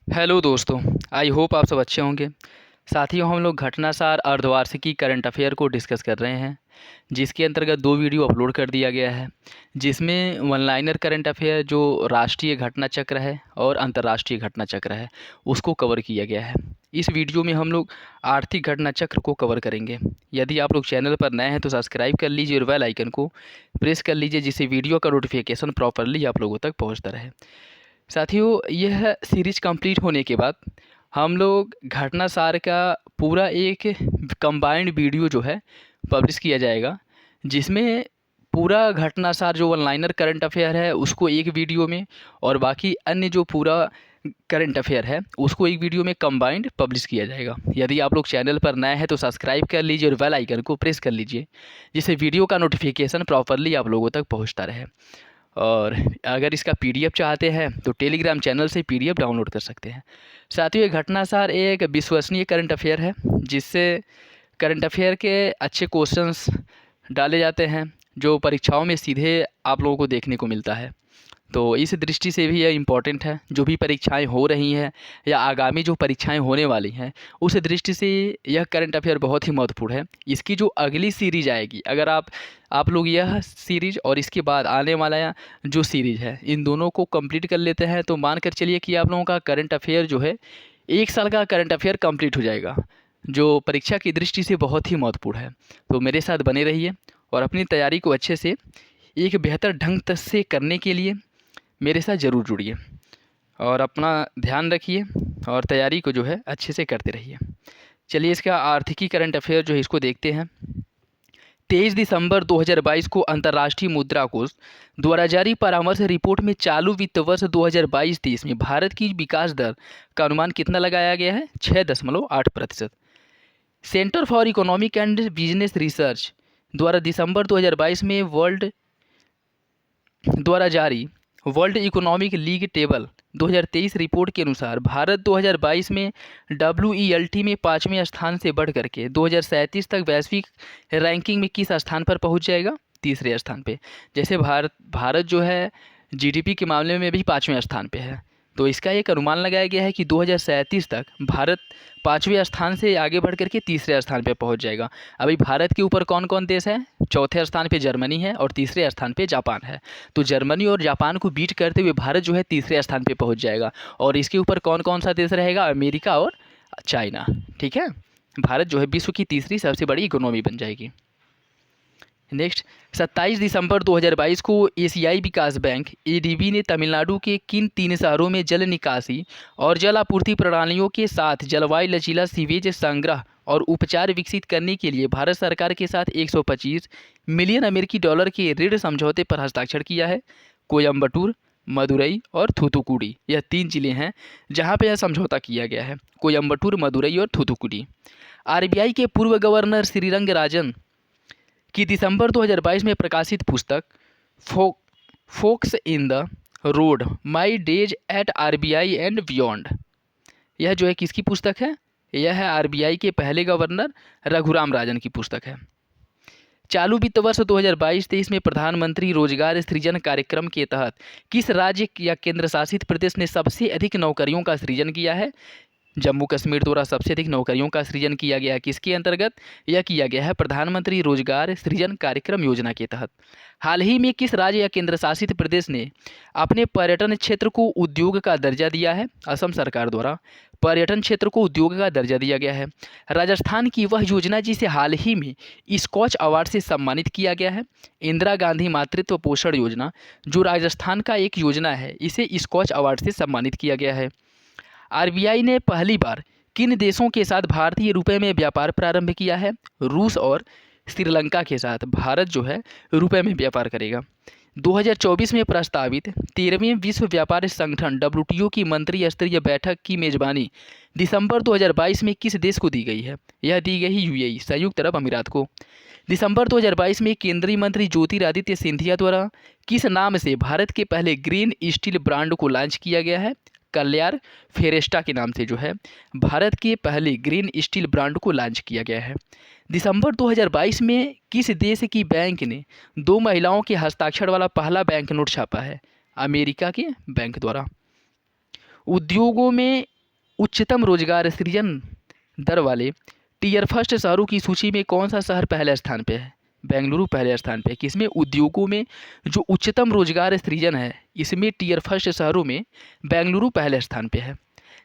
Hello दोस्तों। I hope आप सब अच्छे होंगे। साथियों, हम लोग घटनासार अर्धवार्षिकी करंट अफेयर को डिस्कस कर रहे हैं, जिसके अंतर्गत 2 वीडियो अपलोड कर दिया गया है, जिसमें वन लाइनर करंट अफेयर जो राष्ट्रीय घटना चक्र है और अंतर्राष्ट्रीय घटना चक्र है उसको कवर किया गया है। इस वीडियो में हम लोग आर्थिक घटना चक्र को कवर करेंगे। यदि आप लोग चैनल पर नए हैं तो सब्सक्राइब कर लीजिए और बेल आइकन को प्रेस कर लीजिए, जिससे वीडियो का नोटिफिकेशन प्रॉपरली आप लोगों तक पहुँचता रहे। साथियों, यह सीरीज कंप्लीट होने के बाद हम लोग घटनासार का पूरा एक कंबाइंड वीडियो जो है पब्लिश किया जाएगा, जिसमें पूरा घटनासार जो वन लाइनर करंट अफेयर है उसको एक वीडियो में और बाकी अन्य जो पूरा करंट अफेयर है उसको एक वीडियो में कंबाइंड पब्लिश किया जाएगा। यदि आप लोग चैनल पर नए हैं तो सब्सक्राइब कर लीजिए और बेल आइकन को प्रेस कर लीजिए, जिससे वीडियो का नोटिफिकेशन प्रॉपरली आप लोगों तक पहुंचता रहे। और अगर इसका पीडीएफ चाहते हैं तो टेलीग्राम चैनल से पीडीएफ डाउनलोड कर सकते हैं। साथियों, ये घटनासार एक विश्वसनीय करंट अफेयर है, जिससे करंट अफेयर के अच्छे क्वेश्चंस डाले जाते हैं जो परीक्षाओं में सीधे आप लोगों को देखने को मिलता है। तो इस दृष्टि से भी यह इम्पॉर्टेंट है। जो भी परीक्षाएं हो रही हैं या आगामी जो परीक्षाएं होने वाली हैं, उस दृष्टि से यह करंट अफेयर बहुत ही महत्वपूर्ण है। इसकी जो अगली सीरीज आएगी, अगर आप लोग यह सीरीज और इसके बाद आने वाला जो सीरीज है इन दोनों को कंप्लीट कर लेते हैं तो मान कर चलिए कि आप लोगों का करंट अफेयर जो है 1 साल का करंट अफेयर कंप्लीट हो जाएगा, जो परीक्षा की दृष्टि से बहुत ही महत्वपूर्ण है। तो मेरे साथ बने रहिए और अपनी तैयारी को अच्छे से एक बेहतर ढंग से करने के लिए मेरे साथ ज़रूर जुड़िए और अपना ध्यान रखिए और तैयारी को जो है अच्छे से करते रहिए। चलिए, इसका आर्थिकी करंट अफेयर जो है इसको देखते हैं। 23 दिसंबर 2022 को अंतर्राष्ट्रीय मुद्रा कोष द्वारा जारी परामर्श रिपोर्ट में चालू वित्त वर्ष 2022-23 में भारत की विकास दर का अनुमान कितना लगाया गया है? 6.8%। Centre for economic and business research द्वारा दिसंबर 2022 में वर्ल्ड द्वारा जारी world economic league table 2023 report के अनुसार भारत 2022 में WELT में 5वें स्थान से बढ़ करके 2037 तक वैश्विक रैंकिंग में किस स्थान पर पहुंच जाएगा? तीसरे स्थान पे। जैसे भारत जो है जीडीपी के मामले में भी 5वें स्थान पे है, तो इसका एक अनुमान लगाया गया है कि 2037 तक भारत 5वें स्थान से आगे बढ़ करके तीसरे स्थान पे पहुंच जाएगा। अभी भारत के ऊपर कौन कौन देश है? चौथे स्थान पे जर्मनी है और तीसरे स्थान पे जापान है। तो जर्मनी और जापान को बीट करते हुए भारत जो है तीसरे स्थान पे पहुंच जाएगा। और इसके ऊपर कौन कौन सा देश रहेगा? अमेरिका और चाइना। ठीक है, भारत जो है विश्व की तीसरी सबसे बड़ी इकोनॉमी बन जाएगी। नेक्स्ट, 27 दिसंबर 2022 को एशियाई विकास बैंक एडीबी ने तमिलनाडु के किन 3 शहरों में जल निकासी और जल आपूर्ति प्रणालियों के साथ जलवायु लचीला सीवेज संग्रह और उपचार विकसित करने के लिए भारत सरकार के साथ 125 मिलियन अमेरिकी डॉलर के ऋण समझौते पर हस्ताक्षर किया है? कोयम्बटूर, मदुरई और थूथुकुडी, यह 3 जिले हैं जहां पर यह समझौता किया गया है। कोयम्बटूर, मदुरई और थूथुकुडी। आरबीआई के पूर्व गवर्नर श्रीरंग राजन की दिसंबर 2022 में प्रकाशित पुस्तक forks in the road my days at RBI and beyond, यह जो है किसकी पुस्तक है? यह है आरबीआई के पहले गवर्नर रघुराम राजन की पुस्तक है। चालू वित्त वर्ष 2022-23 में प्रधानमंत्री रोजगार सृजन कार्यक्रम के तहत किस राज्य या केंद्र शासित प्रदेश ने सबसे अधिक नौकरियों का सृजन किया है? जम्मू कश्मीर द्वारा सबसे अधिक नौकरियों का सृजन किया गया। किसके अंतर्गत यह किया गया है? प्रधानमंत्री रोजगार सृजन कार्यक्रम योजना के तहत। हाल ही में किस राज्य या केंद्र शासित प्रदेश ने अपने पर्यटन क्षेत्र को उद्योग का दर्जा दिया है? असम सरकार द्वारा पर्यटन क्षेत्र को उद्योग का दर्जा दिया गया है। राजस्थान की वह योजना जिसे हाल ही में स्कॉच अवार्ड से सम्मानित किया गया है? इंदिरा गांधी मातृत्व पोषण योजना, जो राजस्थान का एक योजना है, इसे स्कॉच अवार्ड से सम्मानित किया गया है। आरबीआई ने पहली बार किन देशों के साथ भारतीय रुपये में व्यापार प्रारंभ किया है? रूस और श्रीलंका के साथ भारत जो है रुपये में व्यापार करेगा। 2024 में प्रस्तावित 13वें विश्व व्यापार संगठन WTO की मंत्री स्तरीय बैठक की मेजबानी दिसंबर 2022 में किस देश को दी गई है? यह दी गई यूएई, संयुक्त अरब अमीरात को। दिसंबर 2022 में केंद्रीय मंत्री ज्योतिरादित्य सिंधिया द्वारा किस नाम से भारत के पहले ग्रीन स्टील ब्रांड को लॉन्च किया गया है? कल्याण फेरेस्टा के नाम से जो है भारत के पहले ग्रीन स्टील ब्रांड को लॉन्च किया गया है। दिसंबर 2022 में किस देश की बैंक ने 2 महिलाओं के हस्ताक्षर वाला पहला बैंक नोट छापा है? अमेरिका के बैंक द्वारा। उद्योगों में उच्चतम रोजगार सृजन दर वाले टीयर फर्स्ट शहरों की सूची में कौन सा शहर पहले स्थान पे है? बेंगलुरु पहले स्थान पे है। किसमें? उद्योगों में जो उच्चतम रोजगार सृजन है इसमें टीयर फर्स्ट शहरों में बेंगलुरु पहले स्थान पे है।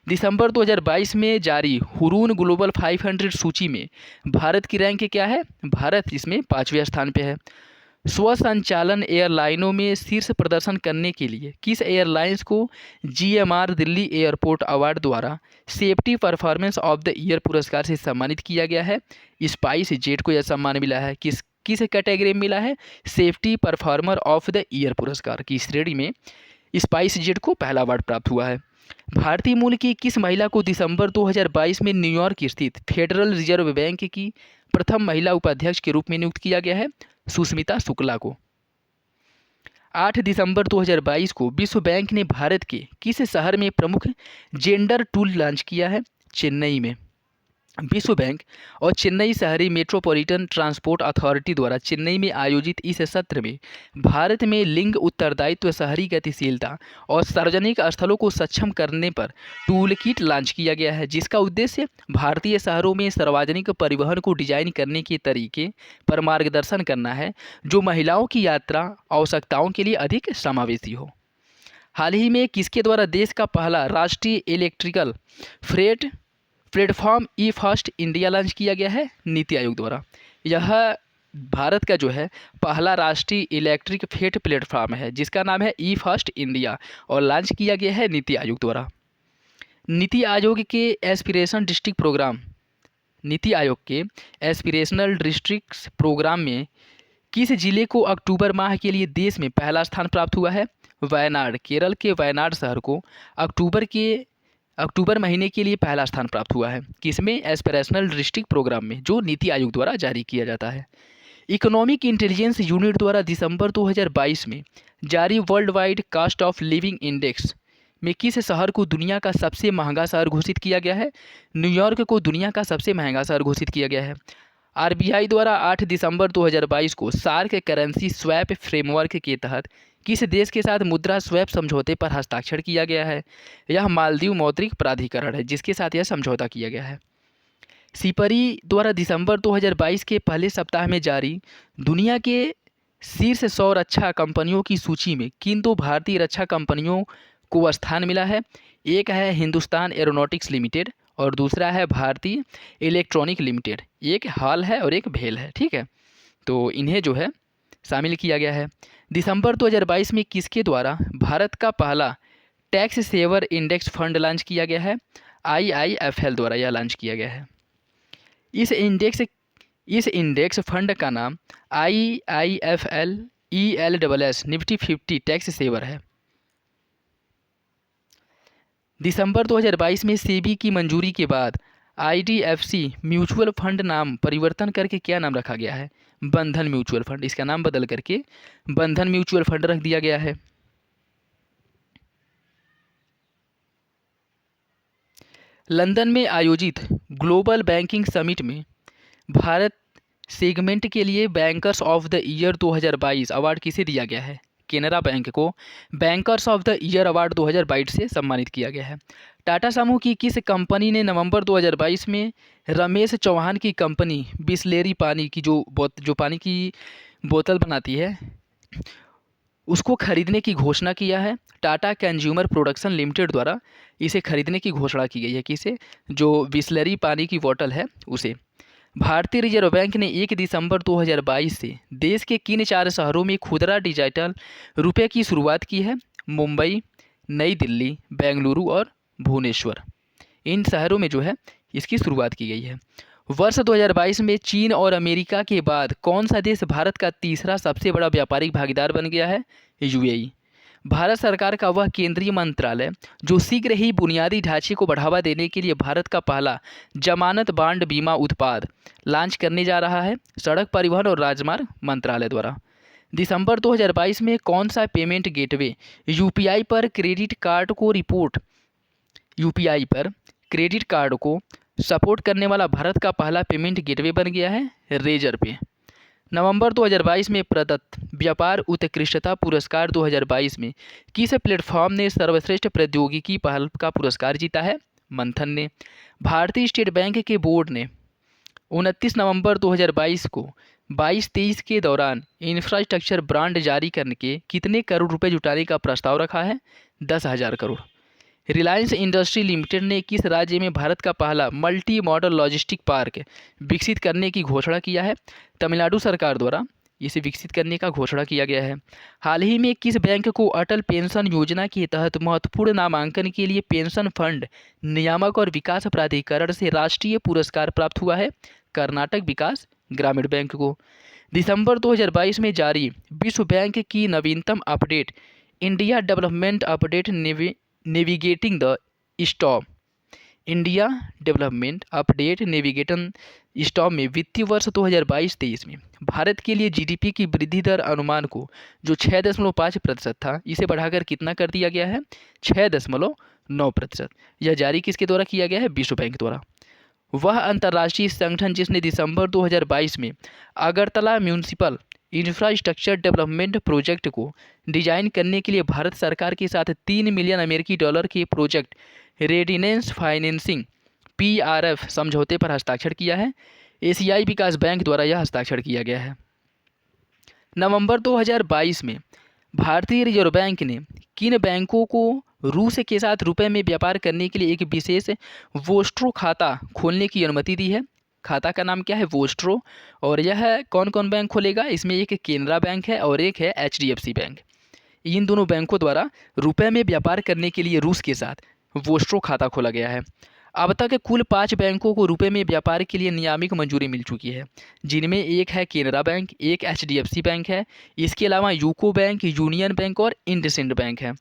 दिसंबर 2022 में जारी हुरून ग्लोबल 500 सूची में भारत की रैंक क्या है? भारत इसमें 5वें स्थान पे है। स्वसंचालन एयरलाइनों में शीर्ष प्रदर्शन करने के लिए किस एयरलाइंस को जीएमआर दिल्ली एयरपोर्ट अवार्ड द्वारा safety performance of the year पुरस्कार से सम्मानित किया गया है? स्पाइस जेट को यह सम्मान मिला है। किस किस कैटेगरी में मिला है? Safety performer of the year पुरस्कार की श्रेणी में स्पाइस जेट को पहला अवार्ड प्राप्त हुआ है। भारतीय मूल की किस महिला को दिसंबर 2022 में न्यूयॉर्क स्थित फेडरल रिजर्व बैंक की प्रथम महिला उपाध्यक्ष के रूप में नियुक्त किया गया है? सुष्मिता शुक्ला को। 8 दिसंबर 2022 को विश्व बैंक ने भारत के किस शहर में प्रमुख जेंडर टूल लॉन्च किया है? चेन्नई में। विश्व बैंक और चेन्नई शहरी मेट्रोपॉलिटन ट्रांसपोर्ट अथॉरिटी द्वारा चेन्नई में आयोजित इस सत्र में भारत में लिंग उत्तरदायित्व, शहरी गतिशीलता और सार्वजनिक स्थलों को सक्षम करने पर टूल किट लॉन्च किया गया है, जिसका उद्देश्य भारतीय शहरों में सार्वजनिक परिवहन को डिजाइन करने के तरीके पर मार्गदर्शन करना है जो महिलाओं की यात्रा आवश्यकताओं के लिए अधिक समावेशी हो। हाल ही में किसके द्वारा देश का पहला राष्ट्रीय इलेक्ट्रिकल फ्रेट प्लेटफॉर्म ई फर्स्ट इंडिया लॉन्च किया गया है? नीति आयोग द्वारा। यह भारत का जो है पहला राष्ट्रीय इलेक्ट्रिक फ्रेट प्लेटफॉर्म है जिसका नाम है ई फर्स्ट इंडिया और लॉन्च किया गया है नीति आयोग द्वारा। नीति आयोग के aspiration district programme NITI Aayog के एस्पिरेशनल डिस्ट्रिक्ट प्रोग्राम में किस जिले को अक्टूबर माह के लिए देश में पहला स्थान प्राप्त हुआ है? वायनाड। केरल के वायनाड शहर को अक्टूबर महीने के लिए पहला स्थान प्राप्त हुआ है। किसमें? एस्पिरेशनल डिस्ट्रिक्ट प्रोग्राम में जो नीति आयोग द्वारा जारी किया जाता है। इकोनॉमिक इंटेलिजेंस यूनिट द्वारा दिसंबर 2022 में जारी world wide cost of living index में किस शहर को दुनिया का सबसे महंगा शहर घोषित किया गया है? न्यूयॉर्क को दुनिया का सबसे महंगा शहर घोषित किया गया है। आरबीआई द्वारा 8 दिसंबर 2022 को सार्क करेंसी स्वैप फ्रेमवर्क के तहत किस देश के साथ मुद्रा स्वैप समझौते पर हस्ताक्षर किया गया है? यह मालदीव मौद्रिक प्राधिकरण है जिसके साथ यह समझौता किया गया है। सिपरी द्वारा दिसंबर 2022 के पहले सप्ताह में जारी दुनिया के शीर्ष 100 रक्षा कंपनियों की सूची में किन दो भारतीय रक्षा कंपनियों को स्थान मिला है? एक है हिंदुस्तान एरोनॉटिक्स लिमिटेड और दूसरा है भारतीय इलेक्ट्रॉनिक लिमिटेड। एक हाल है और एक भेल है, ठीक है। तो इन्हें जो है शामिल किया गया है। दिसंबर 2022 में किसके द्वारा भारत का पहला tax saver index fund launch किया गया है? IIFL द्वारा यह लॉन्च किया गया है। इस इंडेक्स फंड का नाम IIFL ELSS Nifty 50 tax saver है। दिसंबर 2022 में सेबी की मंजूरी के बाद IDFC म्यूचुअल फंड नाम परिवर्तन करके क्या नाम रखा गया है? बंधन म्यूचुअल फंड। इसका नाम बदल करके बंधन म्यूचुअल फंड रख दिया गया है। लंदन में आयोजित ग्लोबल बैंकिंग समिट में भारत सेगमेंट के लिए bankers of the year 2022 award किसे दिया गया है? केनरा बैंक को bankers of the year award 2022 से सम्मानित किया गया है। टाटा समूह की किस कंपनी ने नवंबर 2022 में रमेश चौहान की कंपनी बिसलेरी पानी की जो पानी की बोतल बनाती है उसको खरीदने की घोषणा किया है? टाटा कंज्यूमर प्रोडक्शन लिमिटेड द्वारा इसे खरीदने की घोषणा की गई है। किसे? जो बिसलेरी पानी की बोतल है उसे। भारतीय रिजर्व बैंक ने 1 दिसंबर 2022 से देश के किन 4 शहरों में खुदरा डिजिटल रुपये की शुरुआत की है? मुंबई, नई दिल्ली, बेंगलुरु और भुवनेश्वर। इन शहरों में जो है इसकी शुरुआत की गई है। वर्ष 2022 में चीन और अमेरिका के बाद कौन सा देश भारत का तीसरा सबसे बड़ा व्यापारिक भागीदार बन गया है? UAE। भारत सरकार का वह केंद्रीय मंत्रालय जो शीघ्र ही बुनियादी ढांचे को बढ़ावा देने के लिए भारत का पहला जमानत बांड बीमा उत्पाद लॉन्च करने जा रहा है? सड़क परिवहन और राजमार्ग मंत्रालय द्वारा। दिसंबर 2022 में कौन सा पेमेंट गेटवे UPI पर क्रेडिट कार्ड को सपोर्ट करने वाला भारत का पहला पेमेंट गेटवे बन गया है? रेजर पे। नवंबर 2022 में प्रदत्त व्यापार उत्कृष्टता पुरस्कार 2022 में किस प्लेटफॉर्म ने सर्वश्रेष्ठ प्रौद्योगिकी पहल का पुरस्कार जीता है? मंथन ने। भारतीय स्टेट बैंक के बोर्ड ने 29 नवंबर 2022 को 22-23 के दौरान इंफ्रास्ट्रक्चर ब्रांड जारी करने के कितने करोड़ रुपए जुटाने का प्रस्ताव रखा है? 10,000 करोड़। रिलायंस इंडस्ट्री लिमिटेड ने किस राज्य में भारत का पहला मल्टी मॉडल लॉजिस्टिक पार्क विकसित करने की घोषणा किया है? तमिलनाडु सरकार द्वारा इसे विकसित करने का घोषणा किया गया है। हाल ही में किस बैंक को अटल पेंशन योजना के तहत महत्वपूर्ण नामांकन के लिए पेंशन फंड नियामक और विकास प्राधिकरण से राष्ट्रीय पुरस्कार प्राप्त हुआ है? कर्नाटक विकास ग्रामीण बैंक को। दिसंबर 2022 में जारी विश्व बैंक की नवीनतम update India development update navigating the storm India development update navigating storm में वित्तीय वर्ष 2022-23 में भारत के लिए जीडीपी की वृद्धि दर अनुमान को जो 6.5% था, इसे बढ़ाकर कितना कर दिया गया है? 6.9%। यह जारी किसके द्वारा किया गया है? विश्व बैंक द्वारा। वह अंतर्राष्ट्रीय संगठन जिसने दिसंबर 2022 में Agartala municipal infrastructure development project को डिजाइन करने के लिए भारत सरकार के साथ $3 मिलियन के प्रोजेक्ट रेडिनेंस फाइनेंसिंग PRF समझौते पर हस्ताक्षर किया है। एशियाई विकास बैंक द्वारा यह हस्ताक्षर किया गया है। नवंबर 2022 में भारतीय रिजर्व बैंक ने किन बैंकों को रूस के साथ रुपए में व्यापार करने के लिए एक विशेष वोस्ट्रो खाता खोलने की अनुमति दी है? खाता का नाम क्या है? वोस्ट्रो। और यह कौन कौन बैंक खोलेगा? इसमें एक केनरा बैंक है और एक है HDFC बैंक। इन दोनों बैंकों द्वारा रुपए में व्यापार करने के लिए रूस के साथ वोस्ट्रो खाता खोला गया है। अब तक कुल 5 बैंकों को रुपए में व्यापार के लिए नियामक मंजूरी मिल चुकी है, जिनमें एक है केनरा बैंक, एक HDFC बैंक है, इसके अलावा यूको बैंक, यूनियन बैंक और इंडसइंड बैंक है।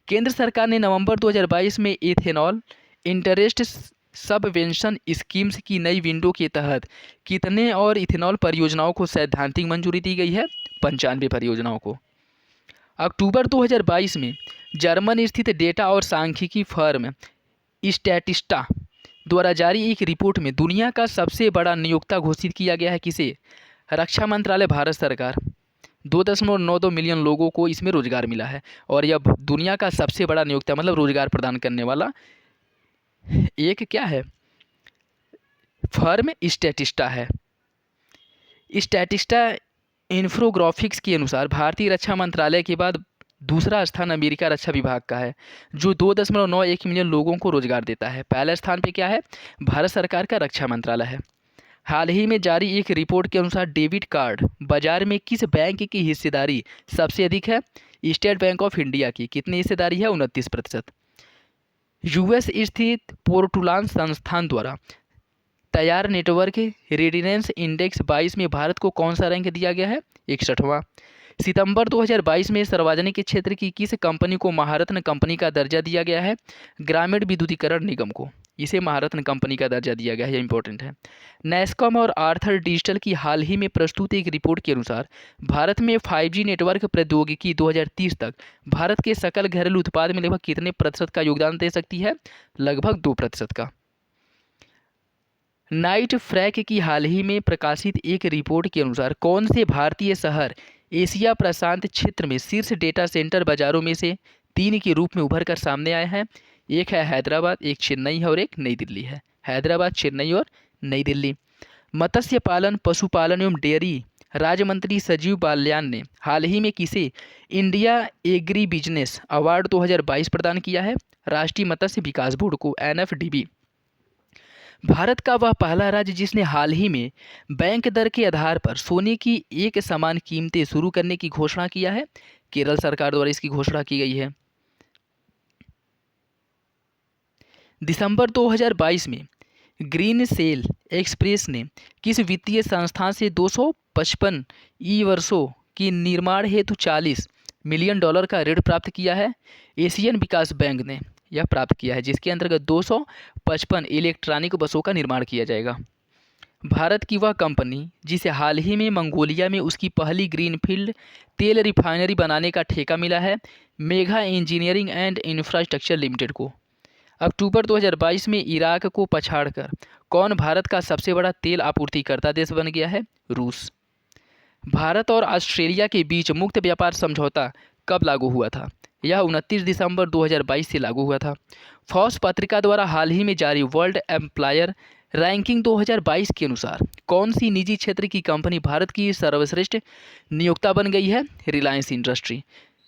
केंद्र सरकार ने नवंबर 2022 में इथेनॉल इंटरेस्ट सबवेंशन स्कीम्स की नई विंडो के तहत कितने और इथेनॉल परियोजनाओं को सैद्धांतिक मंजूरी दी गई है? 95 परियोजनाओं को। अक्टूबर 2022 में जर्मन स्थित डेटा और सांख्यिकी फर्म स्टैटिस्टा द्वारा जारी एक रिपोर्ट में दुनिया का सबसे बड़ा नियोक्ता घोषित किया गया है किसे? रक्षा मंत्रालय, भारत सरकार। 2.92 मिलियन लोगों को इसमें रोजगार मिला है और यह दुनिया का सबसे बड़ा नियोक्ता मतलब रोजगार प्रदान करने वाला एक क्या है? फर्म स्टैटिस्टा है। स्टैटिस्टा इन्फोग्राफिक्स के अनुसार भारतीय रक्षा मंत्रालय के बाद दूसरा स्थान अमेरिका रक्षा विभाग का है, जो 2.91 मिलियन लोगों को रोजगार देता है। पहले स्थान पे क्या है? भारत सरकार का रक्षा मंत्रालय है। हाल ही में जारी एक रिपोर्ट के अनुसार डेबिट कार्ड बाजार में किस बैंक की हिस्सेदारी सबसे अधिक है? स्टेट बैंक ऑफ इंडिया की। कितनी हिस्सेदारी है? 29%। US स्थित पोर्टुलान संस्थान द्वारा तैयार नेटवर्क रेडिनेंस इंडेक्स 22 में भारत को कौन सा रैंक दिया गया है? 61वां। सितंबर 2022 में सार्वजनिक क्षेत्र की किस कंपनी को महारत्न कंपनी का दर्जा दिया गया है? ग्रामीण विद्युतीकरण निगम को इसे महारत्न कंपनी का दर्जा दिया गया है। यह इंपॉर्टेंट है। नैस्कॉम और आर्थर डिजिटल की हाल ही में प्रस्तुत एक रिपोर्ट के अनुसार भारत में 5G नेटवर्क प्रौद्योगिकी 2030 तक भारत के सकल घरेलू उत्पाद में लगभग कितने प्रतिशत का योगदान दे सकती है? लगभग 2% का। नाइट फ्रैक की हाल ही में प्रकाशित एक रिपोर्ट के अनुसार कौन से भारतीय शहर एशिया प्रशांत क्षेत्र में शीर्ष डेटा सेंटर बाजारों में से 3 के रूप में उभर कर सामने आए हैं? एक है हैदराबाद, एक चेन्नई है और एक नई दिल्ली है। हैदराबाद, चेन्नई और नई दिल्ली। मत्स्य पालन, पशुपालन एवं डेयरी राज्य मंत्री संजीव बाल्यान ने हाल ही में किसे इंडिया एग्री बिजनेस अवार्ड 2022 प्रदान किया है? राष्ट्रीय मत्स्य विकास बोर्ड को, NFDB। भारत का वह पहला राज्य जिसने हाल ही में बैंक दर के आधार पर सोने की एक समान कीमतें शुरू करने की घोषणा किया है? केरल सरकार द्वारा इसकी घोषणा की गई है। दिसंबर 2022 में ग्रीन सेल एक्सप्रेस ने किस वित्तीय संस्थान से 255 वर्षों की निर्माण हेतु $40 मिलियन का ऋण प्राप्त किया है? एशियन विकास बैंक ने यह प्राप्त किया है, जिसके अंतर्गत 255 इलेक्ट्रॉनिक बसों का निर्माण किया जाएगा। भारत की वह कंपनी जिसे हाल ही में मंगोलिया में उसकी पहली ग्रीनफील्ड तेल रिफाइनरी बनाने का ठेका मिला है? Mega engineering and infrastructure limited को। अक्टूबर 2022 में इराक को पछाड़कर कौन भारत का सबसे बड़ा तेल आपूर्तिकर्ता देश बन गया है? रूस। भारत और ऑस्ट्रेलिया के बीच मुक्त व्यापार समझौता कब लागू हुआ था? यह 29 दिसंबर 2022 से लागू हुआ था। फोर्ब्स पत्रिका द्वारा हाल ही में जारी वर्ल्ड एम्प्लॉयर रैंकिंग 2022 के अनुसार कौन सी निजी क्षेत्र की कंपनी भारत की सर्वश्रेष्ठ नियोक्ता बन गई है? रिलायंस इंडस्ट्री।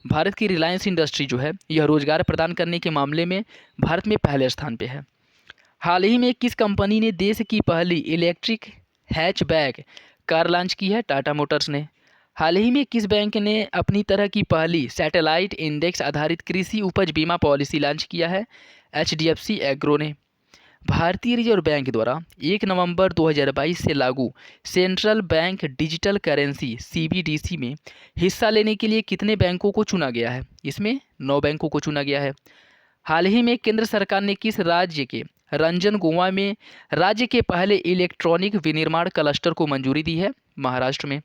भारत की रिलायंस इंडस्ट्री जो है यह रोजगार प्रदान करने के मामले में भारत में पहले स्थान पे है। हाल ही में किस कंपनी ने देश की पहली इलेक्ट्रिक हैचबैक कार लॉन्च की है? टाटा मोटर्स ने। हाल ही में किस बैंक ने अपनी तरह की पहली सैटेलाइट इंडेक्स आधारित कृषि उपज बीमा पॉलिसी लॉन्च किया है? HDFC एग्रो ने। भारतीय रिजर्व बैंक द्वारा 1 नवंबर 2022 से लागू central bank digital currency CBDC में हिस्सा लेने के लिए कितने बैंकों को चुना गया है? इसमें 9 बैंकों को चुना गया है। हाल ही में केंद्र सरकार ने किस राज्य के रंजनगोवा में राज्य के पहले इलेक्ट्रॉनिक विनिर्माण क्लस्टर को मंजूरी दी है? महाराष्ट्र में।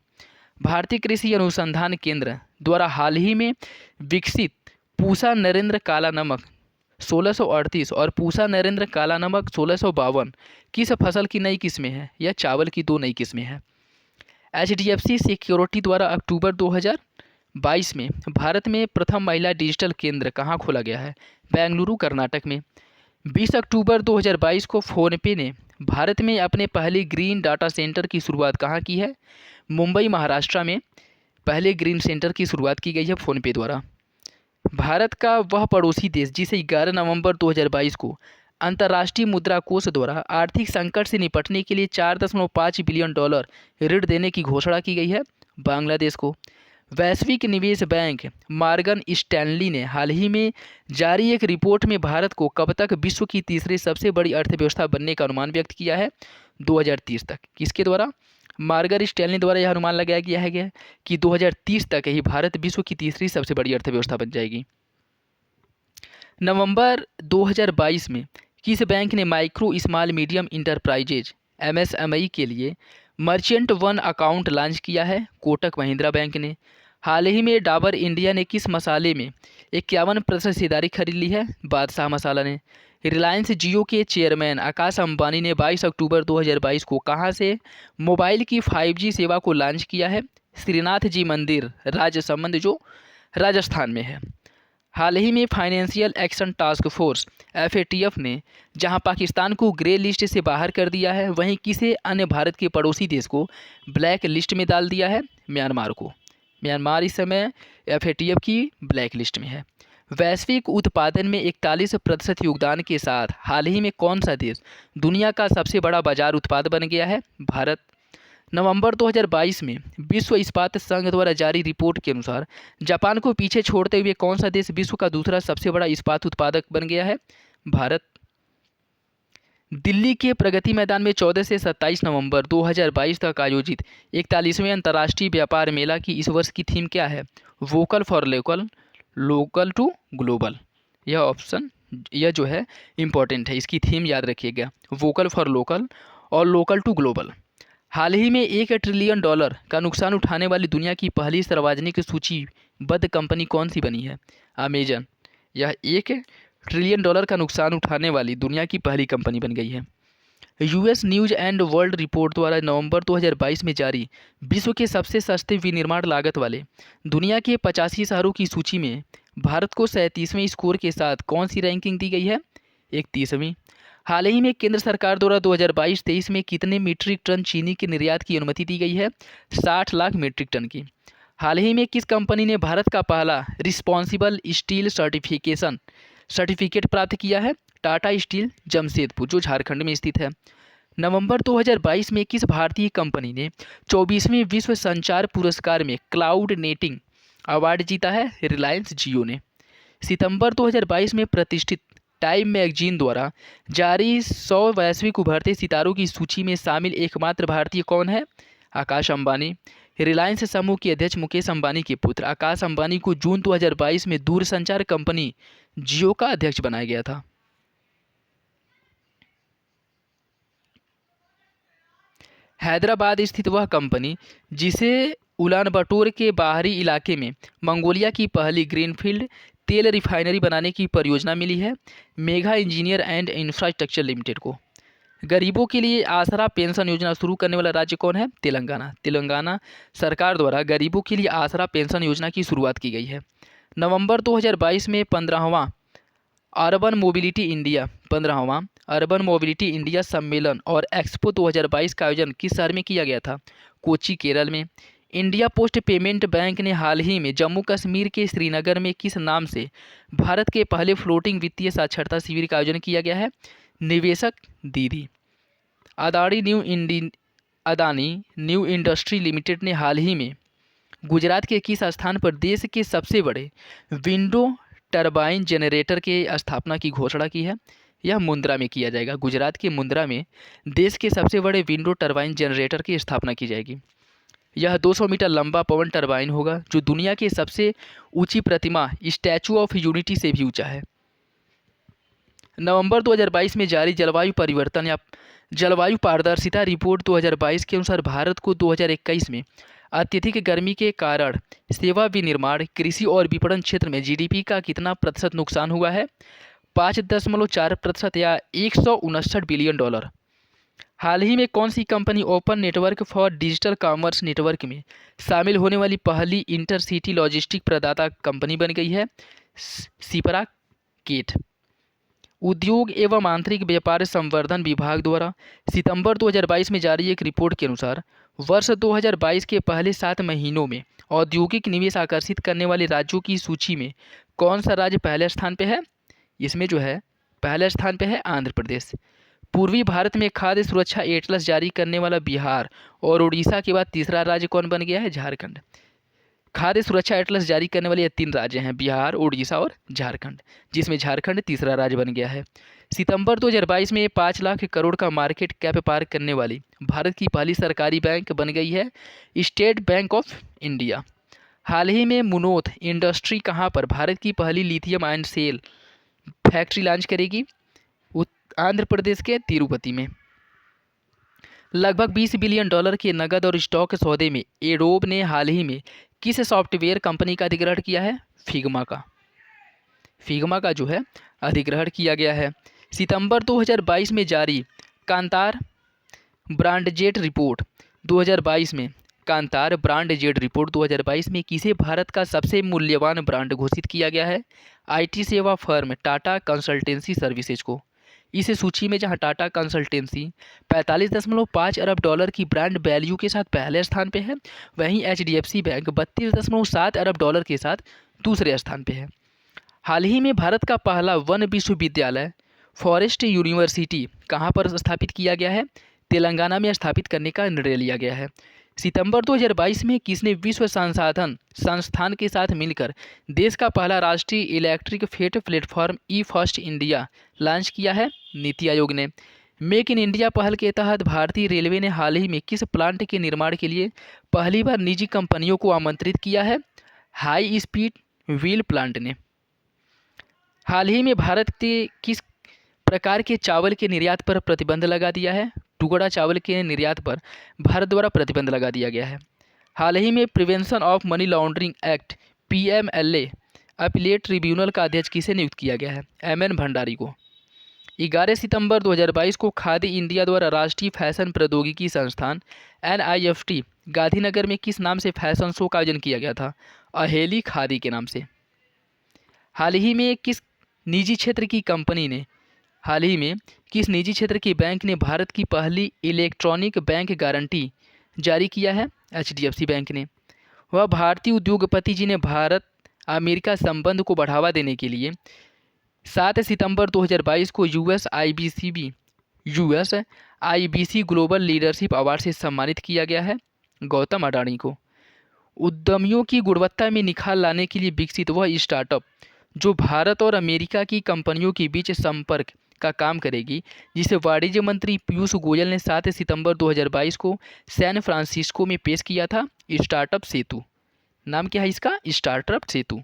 भारतीय कृषि अनुसंधान केंद्र द्वारा हाल ही में विकसित पूसा नरेंद्र काला नमक 1638 और पूसा नरेंद्र काला नमक 1652 किस फसल की नई किस्में हैं? यह चावल की 2 नई किस्में हैं। HDFC सिक्योरिटी द्वारा अक्टूबर 2022 में भारत में प्रथम महिला डिजिटल केंद्र कहाँ खोला गया है? बेंगलुरु कर्नाटक में। 20 अक्टूबर 2022 को फ़ोनपे ने भारत में अपने पहले ग्रीन डाटा सेंटर की शुरुआत कहाँ की है? मुंबई महाराष्ट्र में पहले ग्रीन सेंटर की शुरुआत की गई है फ़ोनपे द्वारा। भारत का वह पड़ोसी देश जिसे 11 नवंबर 2022 को अंतर्राष्ट्रीय मुद्रा कोष द्वारा आर्थिक संकट से निपटने के लिए $4.5 बिलियन ऋण देने की घोषणा की गई है? बांग्लादेश को। वैश्विक निवेश बैंक मॉर्गन स्टैनली ने हाल ही में जारी एक रिपोर्ट में भारत को कब तक विश्व की तीसरी सबसे बड़ी अर्थव्यवस्था बनने का अनुमान व्यक्त किया है? 2030 तक। किसके द्वारा? मॉर्गन स्टैनली द्वारा यह अनुमान लगाया गया है कि 2030 तक ही भारत विश्व की तीसरी सबसे बड़ी अर्थव्यवस्था बन जाएगी। नवंबर 2022 में किस बैंक ने micro small medium enterprises MSME के लिए मर्चेंट वन अकाउंट लॉन्च किया है? कोटक महिंद्रा बैंक ने। हाल ही में डाबर इंडिया ने किस मसाले में 51% हिस्सेदारी खरीद ली है? बादशाह मसाला ने। रिलायंस जियो के चेयरमैन आकाश अंबानी ने 22 अक्टूबर 2022 को कहां से मोबाइल की 5G सेवा को लॉन्च किया है? श्रीनाथ जी मंदिर राजसमंद जो राजस्थान में है। हाल ही में financial action task force FATF ने जहां पाकिस्तान को ग्रे लिस्ट से बाहर कर दिया है, वहीं किसे अन्य भारत के पड़ोसी देश को ब्लैक लिस्ट में डाल दिया है? म्यांमार को। म्यांमार इस समय FATF की ब्लैक लिस्ट में है। वैश्विक उत्पादन में 41% योगदान के साथ हाल ही में कौन सा देश दुनिया का सबसे बड़ा बाजार उत्पाद बन गया है? भारत। नवंबर 2022 में विश्व इस्पात संघ द्वारा जारी रिपोर्ट के अनुसार जापान को पीछे छोड़ते हुए कौन सा देश विश्व का दूसरा सबसे बड़ा इस्पात उत्पादक बन गया है? भारत। दिल्ली के प्रगति मैदान में 14 से 27 नवंबर 2022 तक आयोजित 41वें अंतर्राष्ट्रीय व्यापार मेला की इस वर्ष की थीम क्या है? Vocal for local, local to global. यह जो है इम्पॉर्टेंट है, इसकी थीम याद रखिएगा, वोकल फॉर लोकल और लोकल टू ग्लोबल। हाल ही में $1 ट्रिलियन का नुकसान उठाने वाली दुनिया की पहली सार्वजनिक सूचीबद्ध कंपनी कौन सी बनी है? अमेजन। यह $1 ट्रिलियन का नुकसान उठाने वाली दुनिया की पहली कंपनी बन गई है। US news and world report द्वारा नवंबर 2022 में जारी विश्व के सबसे सस्ते विनिर्माण लागत वाले दुनिया के 85 शहरों की सूची में भारत को 37वें स्कोर के साथ कौन सी रैंकिंग दी गई है? 31वीं। हाल ही में केंद्र सरकार द्वारा 2022-23 में कितने मीट्रिक टन चीनी के निर्यात की अनुमति दी गई है? 60 लाख मीट्रिक टन की। हाल ही में किस कंपनी ने भारत का पहला रिस्पॉन्सिबल स्टील सर्टिफिकेट प्राप्त किया है? टाटा स्टील जमशेदपुर जो झारखंड में स्थित है। नवंबर 2022 में किस भारतीय कंपनी ने 24वें विश्व संचार पुरस्कार में क्लाउड नेटिंग अवार्ड जीता है? रिलायंस जियो ने। सितंबर 2022 में प्रतिष्ठित टाइम मैगजीन द्वारा जारी 100 वैश्विक उभरते सितारों की सूची में शामिल एकमात्र भारतीय कौन है? आकाश अंबानी। रिलायंस समूह के अध्यक्ष मुकेश अंबानी के पुत्र आकाश अंबानी को जून 2022 में दूरसंचार कंपनी जियो का अध्यक्ष बनाया गया था। हैदराबाद स्थित वह कंपनी जिसे उलानबटोर के बाहरी इलाके में मंगोलिया की पहली ग्रीनफील्ड तेल रिफाइनरी बनाने की परियोजना मिली है? Mega engineer and infrastructure limited को। गरीबों के लिए आसरा पेंशन योजना शुरू करने वाला राज्य कौन है? तेलंगाना। तेलंगाना सरकार द्वारा गरीबों के लिए आसरा पेंशन योजना की शुरुआत की गई है। नवंबर 2022 में 15वां अर्बन मोबिलिटी इंडिया सम्मेलन और एक्सपो 2022 का आयोजन किस शहर में किया गया था? कोच्चि, केरल में। इंडिया पोस्ट पेमेंट बैंक ने हाल ही में जम्मू कश्मीर के श्रीनगर में किस नाम से भारत के पहले फ्लोटिंग वित्तीय साक्षरता शिविर का आयोजन किया गया है? निवेशक दीदी। अदानी न्यू इंडस्ट्री लिमिटेड ने हाल ही में गुजरात के किस स्थान पर देश के सबसे बड़े विंडो टरबाइन जनरेटर के स्थापना की घोषणा की है? यह मुंद्रा में किया जाएगा। गुजरात के मुंद्रा में देश के सबसे बड़े विंडो टरबाइन जनरेटर की स्थापना की जाएगी। यह 200 मीटर लंबा पवन टरबाइन होगा जो दुनिया की सबसे ऊंची प्रतिमा स्टैचू ऑफ यूनिटी से भी ऊंचा है। नवंबर 2022 में जारी जलवायु परिवर्तन या जलवायु पारदर्शिता रिपोर्ट 2022 के अनुसार भारत को 2021 में अत्यधिक गर्मी के कारण सेवा विनिर्माण, कृषि और विपणन क्षेत्र में जीडीपी का कितना प्रतिशत नुकसान हुआ है? 5.4% या $159 बिलियन। हाल ही में कौन सी company open network for digital commerce network में शामिल होने वाली पहली इंटरसिटी लॉजिस्टिक प्रदाता कंपनी बन गई है? सिपरा-केट। उद्योग एवं आंतरिक व्यापार संवर्धन विभाग द्वारा सितंबर 2022 में जारी एक रिपोर्ट के अनुसार वर्ष 2022 के पहले 7 महीनों में औद्योगिक निवेश आकर्षित करने वाले राज्यों की सूची में कौन सा राज्य पहले स्थान पे है? इसमें जो है पहले स्थान पे है आंध्र प्रदेश। पूर्वी भारत में खाद्य सुरक्षा एटलस जारी करने वाला बिहार और उड़ीसा के बाद तीसरा राज्य कौन बन गया है? झारखंड। खाद्य सुरक्षा एटलस जारी करने वाले ये 3 राज्य हैं, बिहार, उड़ीसा और झारखंड, जिसमें झारखंड तीसरा राज्य बन गया है। सितंबर 2022 में 5 लाख करोड़ का मार्केट कैप पार करने वाली भारत की पहली सरकारी बैंक बन गई है स्टेट बैंक ऑफ इंडिया। हाल ही में मुनोथ इंडस्ट्री कहाँ पर भारत की पहली lithium ion cell factory launch करेगी? आंध्र प्रदेश के तिरुपति में। लगभग $20 बिलियन के नकद और स्टॉक सौदे में एडोब ने हाल ही में किस सॉफ्टवेयर कंपनी का अधिग्रहण किया है? फिग्मा का जो है अधिग्रहण किया गया है। सितंबर 2022 में जारी कांतार ब्रांडजेट रिपोर्ट 2022 में किसे भारत का सबसे मूल्यवान ब्रांड घोषित किया गया है? आईटी सेवा फर्म टाटा कंसल्टेंसी सर्विसेज को। इस सूची में जहां टाटा कंसल्टेंसी $45.5 अरब की ब्रांड वैल्यू के साथ पहले स्थान पे है, वहीं एचडीएफसी बैंक $32.7 अरब के साथ दूसरे स्थान पे है। हाल ही में भारत का पहला वन विश्वविद्यालय फॉरेस्ट यूनिवर्सिटी कहां पर स्थापित किया गया है? तेलंगाना में स्थापित करने का निर्णय लिया गया है। सितंबर 2022 में किसने विश्व संसाधन संस्थान के साथ मिलकर देश का पहला राष्ट्रीय इलेक्ट्रिक फ्रेट प्लेटफॉर्म ई फर्स्ट इंडिया लॉन्च किया है? नीति आयोग ने। मेक इन इंडिया पहल के तहत भारतीय रेलवे ने हाल ही में किस प्लांट के निर्माण के लिए पहली बार निजी कंपनियों को आमंत्रित किया है? हाई स्पीड व्हील प्लांट ने। हाल ही में भारत के किस प्रकार के चावल के निर्यात पर प्रतिबंध लगा दिया है? टुकड़ा चावल के निर्यात पर भारत द्वारा प्रतिबंध लगा दिया गया है। हाल ही में prevention of money laundering act PMLA appellate tribunal का अध्यक्ष किसे नियुक्त किया गया है? एमएन भंडारी को। 11 सितंबर 2022 को खादी इंडिया द्वारा राष्ट्रीय फैशन प्रौद्योगिकी संस्थान एनआईएफटी गांधीनगर में किस नाम से फैशन शो का आयोजन किया गया था? अहेली खादी के नाम से। हाल ही में किस निजी क्षेत्र की बैंक ने भारत की पहली इलेक्ट्रॉनिक बैंक गारंटी जारी किया है? एचडीएफसी बैंक ने। वह भारतीय उद्योगपति जिन्हें भारत अमेरिका संबंध को बढ़ावा देने के लिए 7 सितंबर 2022 को US IBC global leadership award से सम्मानित किया गया है? गौतम अडानी को। उद्यमियों की गुणवत्ता में निखार लाने के लिए विकसित वह स्टार्टअप जो भारत और अमेरिका की कंपनियों के बीच संपर्क का काम करेगी, जिसे वाणिज्य मंत्री पीयूष गोयल ने 7 सितंबर 2022 को सैन फ्रांसिस्को में पेश किया था? स्टार्टअप सेतु। नाम क्या है इसका? स्टार्टअप सेतु।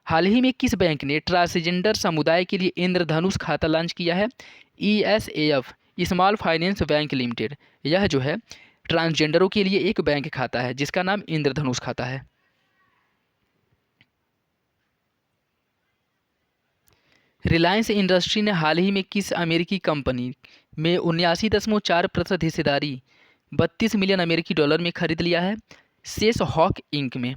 हाल ही में किस बैंक ने ट्रांसजेंडर समुदाय के लिए इंद्रधनुष खाता लॉन्च किया है? ESAF small finance bank limited. यह जो है ट्रांसजेंडरों के लिए एक बैंक खाता है जिसका नाम इंद्रधनुष खाता है। रिलायंस इंडस्ट्री ने हाल ही में किस अमेरिकी कंपनी में 79.4% हिस्सेदारी $32 मिलियन में खरीद लिया है? सेस हॉक इंक में।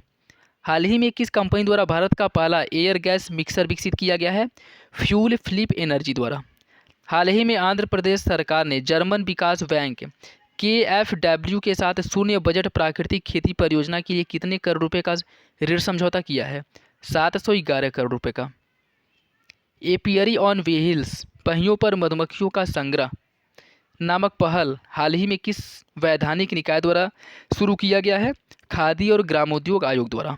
हाल ही में किस कंपनी द्वारा भारत का पहला एयर गैस मिक्सर विकसित किया गया है? फ्यूल फ्लिप एनर्जी द्वारा। हाल ही में आंध्र प्रदेश सरकार ने जर्मन विकास बैंक KfW के साथ शून्य बजट प्राकृतिक खेती परियोजना के लिए कितने करोड़ रुपए का ऋण समझौता किया है? 711 करोड़ रुपए का। एपियरी ऑन व्हील्स, पहियों पर मधुमक्खियों का संग्रह नामक पहल हाल ही में किस वैधानिक निकाय द्वारा शुरू किया गया है? खादी और ग्रामोद्योग आयोग द्वारा।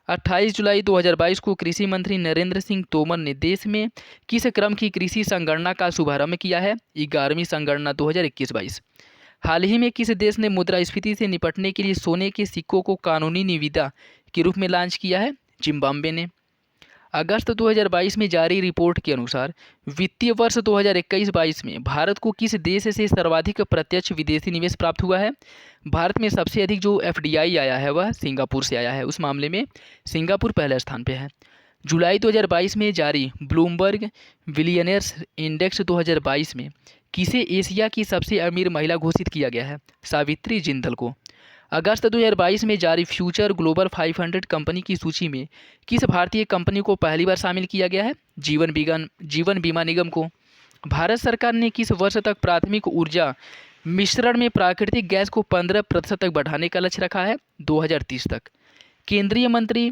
28 जुलाई 2022 को कृषि मंत्री नरेंद्र सिंह तोमर ने देश में किस क्रम की कृषि संगणना का शुभारंभ किया है? 11वीं संगणना 2021-22। हाल ही में किस देश ने मुद्रास्फीति से निपटने के लिए सोने के सिक्कों को कानूनी निविदा के रूप में लॉन्च किया है? जिम्बाब्वे ने। अगस्त 2022 में जारी रिपोर्ट के अनुसार वित्तीय वर्ष 2021-22 में भारत को किस देश से सर्वाधिक प्रत्यक्ष विदेशी निवेश प्राप्त हुआ है? भारत में सबसे अधिक जो FDI आया है वह सिंगापुर से आया है। उस मामले में सिंगापुर पहले स्थान पे है। जुलाई 2022 में जारी ब्लूमबर्ग बिलियनियर्स इंडेक्स 2022 में किसे एशिया की सबसे अमीर महिला घोषित किया गया है? सावित्री जिंदल को। अगस्त 2022 में जारी फ्यूचर ग्लोबल 500 कंपनी की सूची में किस भारतीय कंपनी को पहली बार शामिल किया गया है? जीवन बीमा निगम को। भारत सरकार ने किस वर्ष तक प्राथमिक ऊर्जा मिश्रण में प्राकृतिक गैस को 15% तक बढ़ाने का लक्ष्य रखा है? 2030 तक। केंद्रीय मंत्री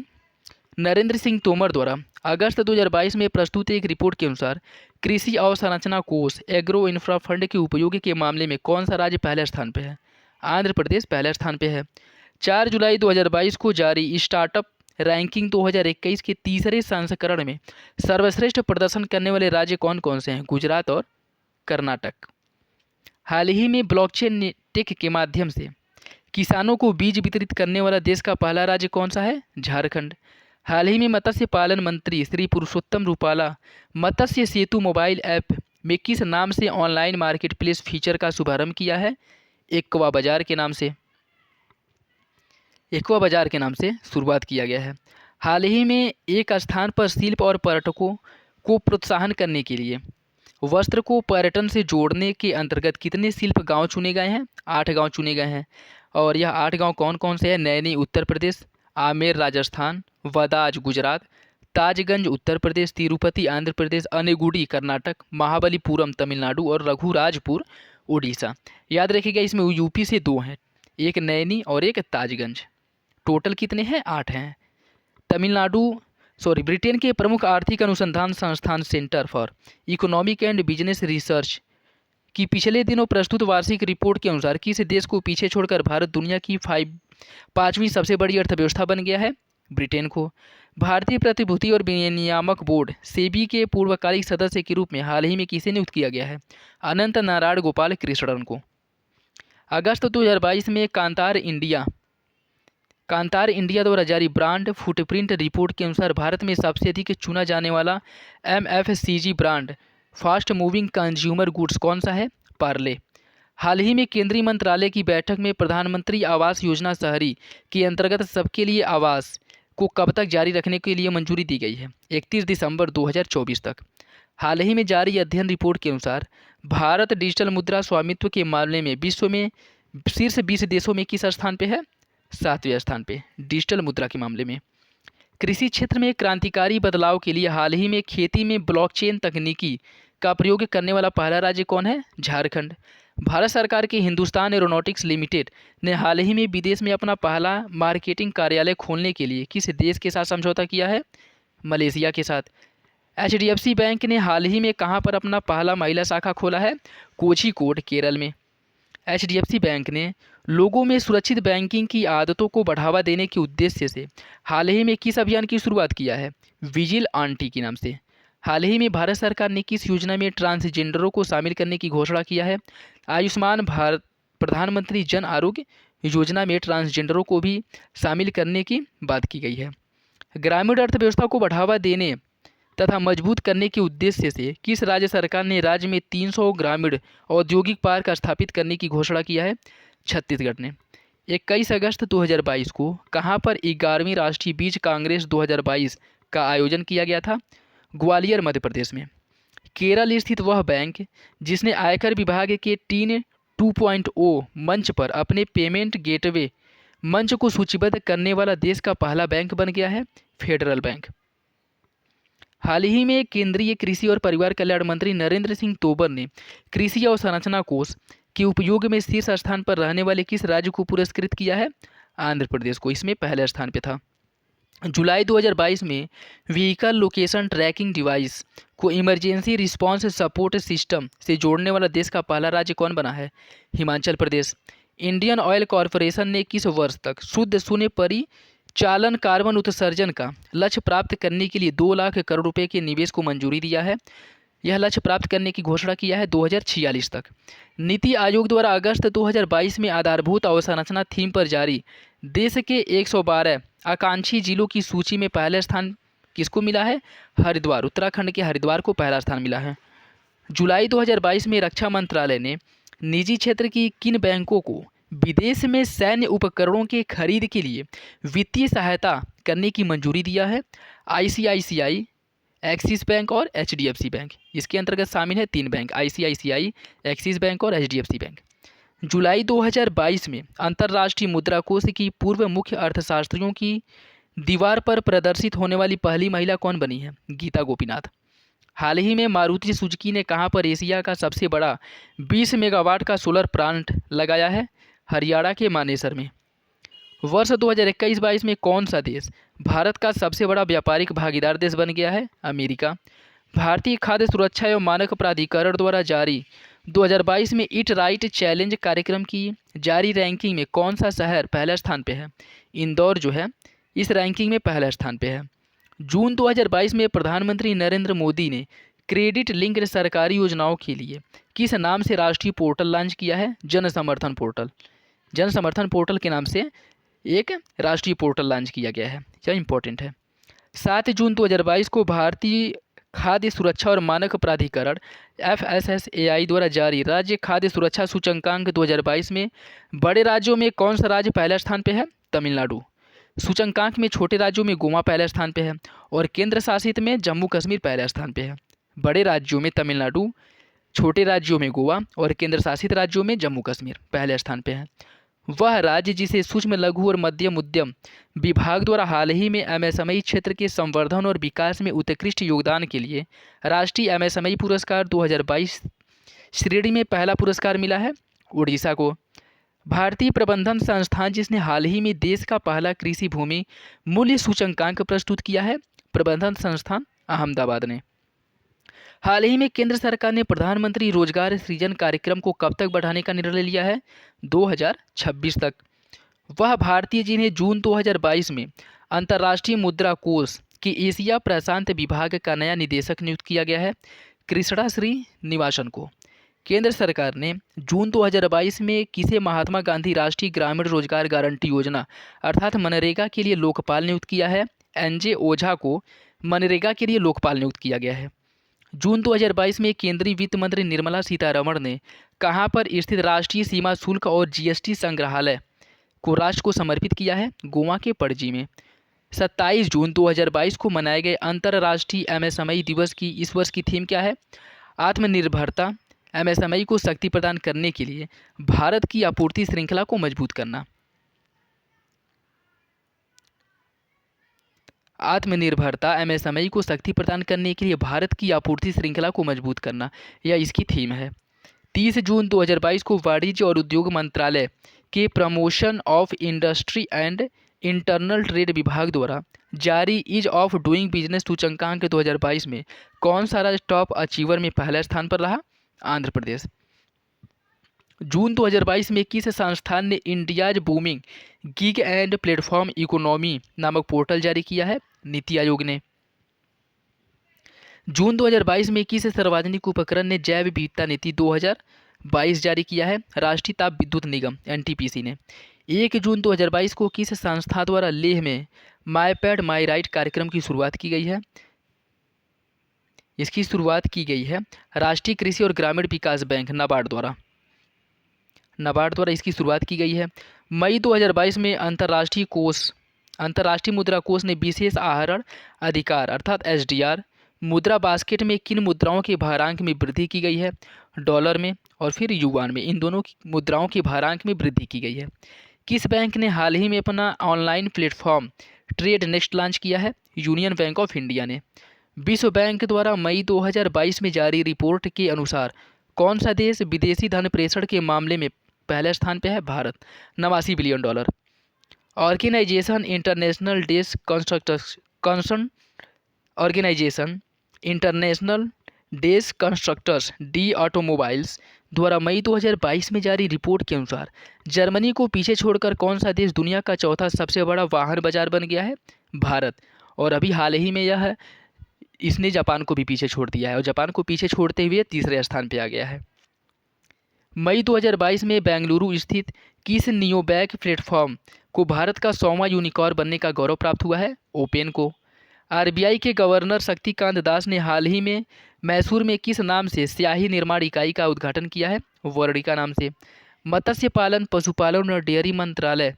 नरेंद्र सिंह तोमर द्वारा अगस्त 2022 में प्रस्तुत एक रिपोर्ट के अनुसार कृषि अवसंरचना कोष एग्रो इंफ्रा फंड के उपयोग के मामले में कौन सा राज्य पहले स्थान पर है? आंध्र प्रदेश पहले स्थान पे है। 4 जुलाई 2022 को जारी स्टार्टअप रैंकिंग 2021 के तीसरे संस्करण में सर्वश्रेष्ठ प्रदर्शन करने वाले राज्य कौन कौन से हैं? गुजरात और कर्नाटक। हाल ही में ब्लॉकचेन टेक के माध्यम से किसानों को बीज वितरित करने वाला देश का पहला राज्य कौन सा है? झारखंड। हाल ही में मत्स्य पालन मंत्री श्री पुरुषोत्तम रूपाला मत्स्य सेतु मोबाइल ऐप में किस नाम से ऑनलाइन मार्केट प्लेस फीचर का शुभारंभ किया है? एक्वा बाजार के नाम से शुरुआत किया गया है। हाल ही में एक स्थान पर शिल्प और पर्यटकों को प्रोत्साहन करने के लिए वस्त्र को पर्यटन से जोड़ने के अंतर्गत कितने शिल्प गांव चुने गए हैं? 8 गांव चुने गए हैं। और यह 8 गांव कौन कौन से हैं? नैनी उत्तर प्रदेश, आमेर राजस्थान, वदाज गुजरात, ताजगंज उत्तर प्रदेश, तिरुपति आंध्र प्रदेश, अनेगुड़ी कर्नाटक, महाबलीपुरम तमिलनाडु और रघुराजपुर उड़ीसा। याद रखिएगा इसमें यूपी से 2 हैं, एक नैनी और एक ताजगंज। टोटल कितने हैं? 8 हैं। ब्रिटेन के प्रमुख आर्थिक अनुसंधान संस्थान centre for economic and business research की पिछले दिनों प्रस्तुत वार्षिक रिपोर्ट के अनुसार किस देश को पीछे छोड़कर भारत दुनिया की 5वीं सबसे बड़ी अर्थव्यवस्था बन गया है? ब्रिटेन को। भारतीय प्रतिभूति और विनियामक बोर्ड सेबी के पूर्वकालिक सदस्य के रूप में हाल ही में किसे नियुक्त किया गया है? अनंत नारायण गोपाल कृष्णन को। अगस्त 2022 में कांतार इंडिया द्वारा जारी ब्रांड फुटप्रिंट रिपोर्ट के अनुसार भारत में सबसे अधिक चुना जाने वाला MFCG brand fast moving consumer goods कौन सा है? पार्ले। हाल ही में केंद्रीय मंत्रालय की बैठक में प्रधानमंत्री आवास योजना शहरी के अंतर्गत सबके लिए आवास को कब तक जारी रखने के लिए मंजूरी दी गई है? 31 दिसंबर 2024 तक। हाल ही में जारी अध्ययन रिपोर्ट के अनुसार भारत डिजिटल मुद्रा स्वामित्व के मामले में विश्व में शीर्ष 20 देशों में किस स्थान पे है? 7वें स्थान पे डिजिटल मुद्रा के मामले में। कृषि क्षेत्र में क्रांतिकारी बदलाव के लिए हाल ही में खेती में ब्लॉकचेन तकनीकी का प्रयोग करने वाला पहला राज्य कौन है? झारखंड। भारत सरकार के हिंदुस्तान एरोनॉटिक्स लिमिटेड ने हाल ही में विदेश में अपना पहला मार्केटिंग कार्यालय खोलने के लिए किस देश के साथ समझौता किया है? मलेशिया के साथ। HDFC बैंक ने हाल ही में कहां पर अपना पहला महिला शाखा खोला है? कोझिकोड केरल में। HDFC बैंक ने लोगों में सुरक्षित बैंकिंग की आदतों को बढ़ावा देने के उद्देश्य से हाल ही में किस अभियान की शुरुआत किया है? विजिल आंटी के नाम से। हाल ही में भारत सरकार ने किस योजना में ट्रांसजेंडरों को शामिल करने की घोषणा किया है? आयुष्मान भारत प्रधानमंत्री जन आरोग्य योजना में ट्रांसजेंडरों को भी शामिल करने की बात की गई है। ग्रामीण अर्थव्यवस्था को बढ़ावा देने तथा मजबूत करने के उद्देश्य से किस राज्य सरकार ने राज्य में 300 ग्रामीण औद्योगिक पार्क स्थापित करने की घोषणा किया है? छत्तीसगढ़ ने। 21 अगस्त 2022 को कहां पर 11वीं राष्ट्रीय बीज कांग्रेस 2022 का आयोजन किया गया था? ग्वालियर मध्य प्रदेश में। केरल स्थित वह बैंक जिसने आयकर विभाग के टीन 2.0 मंच पर अपने पेमेंट गेटवे मंच को सूचीबद्ध करने वाला देश का पहला बैंक बन गया है फेडरल बैंक। हाल ही में केंद्रीय कृषि और परिवार कल्याण मंत्री नरेंद्र सिंह तोमर ने कृषि अवसंरचना कोष के उपयोग में शीर्ष स्थान पर रहने वाले किस राज्य को पुरस्कृत किया है? आंध्र प्रदेश को इसमें पहले स्थान पे था। जुलाई 2022 में व्हीकल लोकेशन ट्रैकिंग डिवाइस को इमरजेंसी रिस्पांस सपोर्ट सिस्टम से जोड़ने वाला देश का पहला राज्य कौन बना है? Himachal Pradesh. Indian oil corporation ने किस वर्ष तक शुद्ध शून्य परिचालन कार्बन उत्सर्जन का लक्ष्य प्राप्त करने के लिए 2 लाख करोड़ रुपए के निवेश को मंजूरी दिया है? यह लक्ष्य प्राप्त करने की घोषणा किया है 2046 तक। नीति आयोग द्वारा अगस्त 2022 में आधारभूत अवसंरचना थीम पर जारी देश के 112 आकांक्षी जिलों की सूची में पहला स्थान किसको मिला है? हरिद्वार। उत्तराखंड के हरिद्वार को पहला स्थान मिला है। जुलाई 2022 में रक्षा मंत्रालय ने निजी क्षेत्र की किन बैंकों को विदेश में सैन्य उपकरणों के खरीद के लिए वित्तीय सहायता करने की मंजूरी दिया है? आईसीआईसीआई, एक्सिस बैंक और एचडीएफसी बैंक। इसके अंतर्गत शामिल है 3 बैंक, आईसीआईसीआई, एक्सिस बैंक और एचडीएफसी बैंक। जुलाई 2022 में अंतर्राष्ट्रीय मुद्रा कोष की पूर्व मुख्य अर्थशास्त्रियों की दीवार पर प्रदर्शित होने वाली पहली महिला कौन बनी है? गीता गोपीनाथ। हाल ही में मारुति सुजुकी ने कहां पर एशिया का सबसे बड़ा 20 मेगावाट का सोलर प्लांट लगाया है? हरियाणा के मानेसर में। वर्ष 2021-22 में कौन सा देश भारत का सबसे बड़ा व्यापारिक भागीदार देश बन गया है? अमेरिका। भारतीय खाद्य सुरक्षा एवं मानक प्राधिकरण द्वारा जारी 2022 में ईट राइट चैलेंज कार्यक्रम की जारी रैंकिंग में कौन सा शहर पहले स्थान पे है? इंदौर जो है इस रैंकिंग में पहले स्थान पे है। जून 2022 में प्रधानमंत्री नरेंद्र मोदी ने क्रेडिट लिंक्ड सरकारी योजनाओं के लिए किस नाम से राष्ट्रीय पोर्टल लॉन्च किया है? जन समर्थन पोर्टल। जन समर्थन पोर्टल के नाम से एक राष्ट्रीय पोर्टल लॉन्च किया गया है, यह इंपॉर्टेंट है। 7 जून 2022 को भारतीय खाद्य सुरक्षा और मानक प्राधिकरण FSSAI द्वारा जारी राज्य खाद्य सुरक्षा सूचकांक 2022 में बड़े राज्यों में कौन सा राज्य पहले स्थान पे है? तमिलनाडु। सूचकांक में छोटे राज्यों में गोवा पहले स्थान पे है और केंद्र शासित में जम्मू कश्मीर पहले स्थान पे है। बड़े राज्यों में तमिलनाडु, छोटे राज्यों में गोवा और केंद्र शासित राज्यों में जम्मू कश्मीर पहले स्थान पे है। वह राज्य जिसे सूक्ष्म लघु और मध्यम उद्यम विभाग द्वारा हाल ही में एमएसएमई क्षेत्र के संवर्धन और विकास में उत्कृष्ट योगदान के लिए राष्ट्रीय एमएसएमई पुरस्कार 2022 श्रेणी में पहला पुरस्कार मिला है? उड़ीसा को। भारतीय प्रबंधन संस्थान जिसने हाल ही में देश का पहला कृषि भूमि मूल्य सूचकांक प्रस्तुत किया है? प्रबंधन संस्थान अहमदाबाद ने। हाल ही में केंद्र सरकार ने प्रधानमंत्री रोजगार सृजन कार्यक्रम को कब तक बढ़ाने का निर्णय लिया है? 2026 तक। वह भारतीय जिन्हें जून 2022 में अंतर्राष्ट्रीय मुद्रा कोष के एशिया प्रशांत विभाग का नया निदेशक नियुक्त किया गया है? कृष्णा श्रीनिवासन को। केंद्र सरकार ने जून 2022 में किसे महात्मा गांधी राष्ट्रीय ग्रामीण रोजगार गारंटी योजना अर्थात मनरेगा के लिए लोकपाल नियुक्त किया है? NJ ओझा को मनरेगा के लिए लोकपाल नियुक्त किया गया है। जून 2022 में केंद्रीय वित्त मंत्री निर्मला सीतारमण ने कहां पर स्थित राष्ट्रीय सीमा शुल्क और GST संग्रहालय को राष्ट्र को समर्पित किया है? गोवा के पणजी में। 27 जून 2022 को मनाए गए अंतर्राष्ट्रीय MSME दिवस की इस वर्ष की थीम क्या है? आत्मनिर्भरता। MSME को शक्ति प्रदान करने के लिए भारत की आपूर्ति श्रृंखला को मजबूत करना। आत्मनिर्भरता MSME को शक्ति प्रदान करने के लिए भारत की आपूर्ति श्रृंखला को मजबूत करना, यह इसकी थीम है। 30 जून 2022 को वाणिज्य और उद्योग मंत्रालय के promotion of industry and internal trade विभाग द्वारा जारी ईज ऑफ डूइंग बिजनेस सूचकांक 2022 में कौन सा राज्य टॉप अचीवर में पहले स्थान पर रहा? आंध्र प्रदेश। जून 2022 में किस संस्थान ने India's booming gig and platform economy नामक पोर्टल जारी किया है? नीति आयोग ने। जून 2022 में किस सार्वजनिक उपक्रम ने जैव विविधता नीति 2022 जारी किया है? राष्ट्रीय ताप विद्युत निगम NTPC ने। 1 जून 2022 को किस संस्था द्वारा लेह में माई पैड माई राइट कार्यक्रम की शुरुआत की गई है? इसकी शुरुआत की गई है राष्ट्रीय कृषि और ग्रामीण विकास बैंक नाबार्ड द्वारा। इसकी शुरुआत की गई है। मई 2022 में अंतर्राष्ट्रीय मुद्रा कोष ने विशेष आहरण अधिकार अर्थात SDR मुद्रा बास्केट में किन मुद्राओं के भारांक में वृद्धि की गई है? डॉलर में और फिर युआन में। इन दोनों मुद्राओं के भारांक में वृद्धि की गई है। किस बैंक ने हाल ही में अपना online platform trade next launch किया है? यूनियन बैंक ऑफ इंडिया ने। विश्व बैंक द्वारा मई 2022 में जारी रिपोर्ट के अनुसार कौन सा देश विदेशी धन प्रेषण के मामले में पहले स्थान पर है? भारत, $89 बिलियन। ऑर्गेनाइजेशन इंटरनेशनल डेस कंस्ट्रक्शन ऑर्गेनाइजेशन इंटरनेशनल डेस कंस्ट्रक्टर्स डी ऑटोमोबाइल्स द्वारा मई 2022 में जारी रिपोर्ट के अनुसार जर्मनी को पीछे छोड़कर कौन सा देश दुनिया का चौथा सबसे बड़ा वाहन बाजार बन गया है? भारत। और अभी हाल ही में इसने जापान को भी पीछे छोड़ दिया है और जापान को पीछे छोड़ते हुए तीसरे स्थान पर आ गया है। मई 2022 में बेंगलुरु स्थित किस नियोबैंक प्लेटफॉर्म को भारत का 100वां यूनिकॉर्न बनने का गौरव प्राप्त हुआ है? ओपेन को। आरबीआई के गवर्नर शक्तिकांत दास ने हाल ही में मैसूर में किस नाम से स्याही निर्माण इकाई का उद्घाटन किया है? वर्णिका नाम से। मत्स्य पालन, पशुपालन और डेयरी मंत्रालय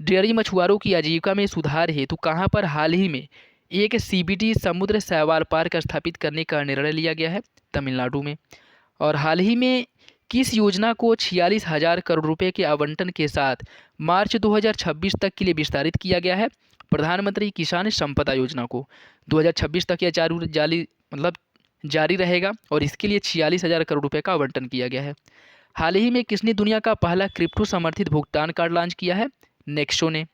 डेयरी मछुआरों की आजीविका में सुधार हेतु कहाँ पर हाल ही में एक सीबीडी समुद्र शैवाल पार्क स्थापित करने का निर्णय लिया गया है? तमिलनाडु में। और हाल ही में किस योजना को 46,000 करोड़ रुपए के आवंटन के साथ मार्च 2026 तक के लिए विस्तारित किया गया है? प्रधानमंत्री किसान संपदा योजना को 2026 तक यह जारी रहेगा और इसके लिए 46,000 करोड़ रुपए का आवंटन किया गया है। हाल ही में किसने दुनिया का पहला क्रिप्टो समर्थित भुगतान कार्ड लॉन्च किया है? नेक्सो ने।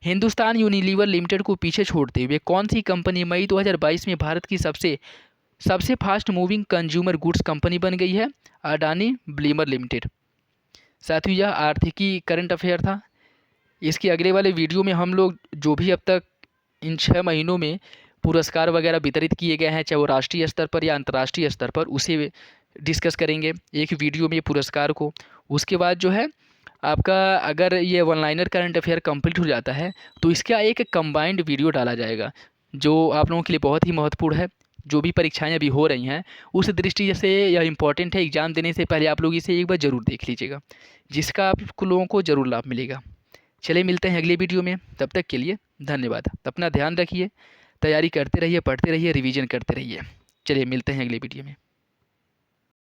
हिंदुस्तान यूनिलीवर लिमिटेड को पीछे छोड़ते हुए कौन सी कंपनी मई 2022 में भारत की सबसे fast moving consumer goods company बन गई है? अडानी ब्लीमर लिमिटेड। साथियों, यह आर्थिकी करंट अफेयर था। इसके अगले वाले वीडियो में हम लोग जो भी अब तक इन 6 महीनों में पुरस्कार वगैरह वितरित किए गए हैं, चाहे वो राष्ट्रीय स्तर पर या अंतर्राष्ट्रीय स्तर पर, उसे डिस्कस करेंगे एक वीडियो में पुरस्कार को। उसके बाद जो है आपका अगर ये one liner current affair complete हो जाता है तो इसका एक कंबाइंड वीडियो डाला जाएगा जो आप लोगों के लिए बहुत ही महत्वपूर्ण है। जो भी परीक्षाएं अभी हो रही हैं उस दृष्टि से यह इंपॉर्टेंट है। एग्ज़ाम देने से पहले आप लोग इसे एक बार ज़रूर देख लीजिएगा, जिसका आप लोगों को ज़रूर लाभ मिलेगा। चलिए मिलते हैं अगले वीडियो में, तब तक के लिए धन्यवाद। अपना ध्यान रखिए, तैयारी करते रहिए, पढ़ते रहिए, रिवीजन करते रहिए। चलिए मिलते हैं अगले वीडियो में।